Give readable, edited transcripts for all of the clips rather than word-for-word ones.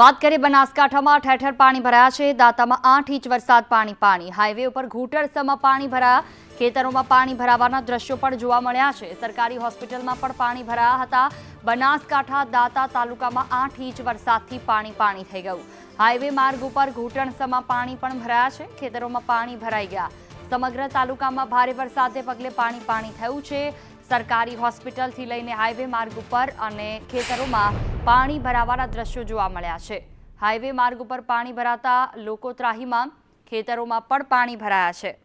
વાત કરીએ બનાસકાંઠામાં ઠેર ઠેર પાણી ભરાયા છે। દાંતામાં 8 ઇંચ વરસાદ પાણી હાઈવે ઉપર ઘૂંટણસમાં પાણી ભરાયા। ખેતરોમાં પાણી ભરાવાના દ્રશ્યો પણ જોવા મળ્યા છે। સરકારી હોસ્પિટલમાં પણ પાણી ભરાયા હતા। બનાસકાંઠા દાંતા તાલુકામાં 8 ઇંચ વરસાદથી પાણી થઈ ગયું। હાઈવે માર્ગ ઉપર ઘૂંટણસમાં પાણી પણ ભરાયા છે। ખેતરોમાં પાણી ભરાઈ ગયા। સમગ્ર તાલુકામાં ભારે વરસાદને પગલે પાણી થયું છે। સરકારી હોસ્પિટલથી લઈને હાઈવે માર્ગ ઉપર અને ખેતરોમાં પાણી ભરાવાના દ્રશ્યો જોવા મળ્યા છે। હાઈવે માર્ગ ઉપર પાણી ભરાતા લોકો ત્રાહીમામ, ખેતરોમાં પણ પાણી ભરાયા છે।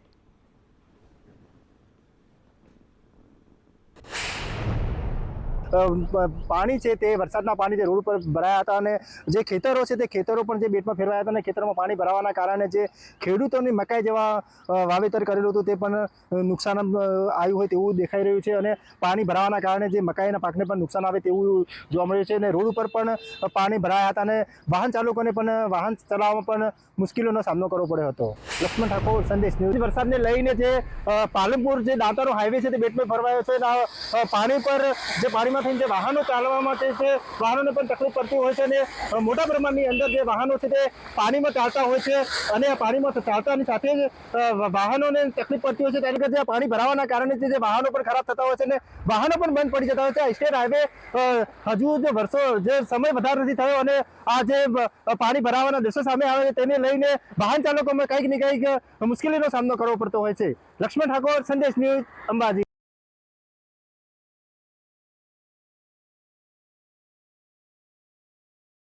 પાણી છે તે વરસાદના પાણી જે રોડ પર ભરાયા હતા અને જે ખેતરો છે તે ખેતરો પણ જે બેટમાં ફેરવાયા હતા અને ખેતરોમાં પાણી ભરાવાના કારણે જે ખેડૂતોની મકાઈ જેવા વાવેતર કરેલું હતું તે પણ નુકસાન આવ્યું હોય તેવું દેખાઈ રહ્યું છે અને પાણી ભરાવાના કારણે જે મકાઈના પાકને પણ નુકસાન આવે તેવું જોવા મળ્યું છે અને રોડ ઉપર પણ પાણી ભરાયા હતા અને વાહન ચાલકોને પણ વાહન ચલાવવામાં પણ મુશ્કેલીઓનો સામનો કરવો પડ્યો હતો। લક્ષ્મણ ઠાકોર, સંદેશ ન્યૂઝ। વરસાદને લઈને જે પાલનપુર જે દાંતાનો હાઈવે છે તે બેટમાં ફરવાયો છે। પાણી પર જે પાણીમાં જે વાહનો ચાલવા માટે છે વાહનોને પણ તકલીફ પડતી હોય છે અને મોટા પ્રમાણની અંદર જે વાહનો છે તે પાણીમાં ચાલતા હોય છે અને પાણીમાં ચાલતાની સાથે જ વાહનોને તકલીફ પડતી હોય છે। ત્યારે જે પાણી ભરાવાના કારણે જે વાહનો પણ ખરાબ થતા હોય છે અને વાહનો પણ બંધ પડી જતા હોય છે। સ્ટેટ હાઈવે હજુ જે વર્ષો જે સમય વધારે નથી થયો અને આ જે પાણી ભરાવાના દ્રશ્યો સામે આવે છે તેને લઈને વાહન ચાલકોમાં કંઈક ને કંઈક મુશ્કેલીનો સામનો કરવો પડતો હોય છે। લક્ષ્મણ ઠાકોર, સંદેશ ન્યૂઝ, અંબાજી।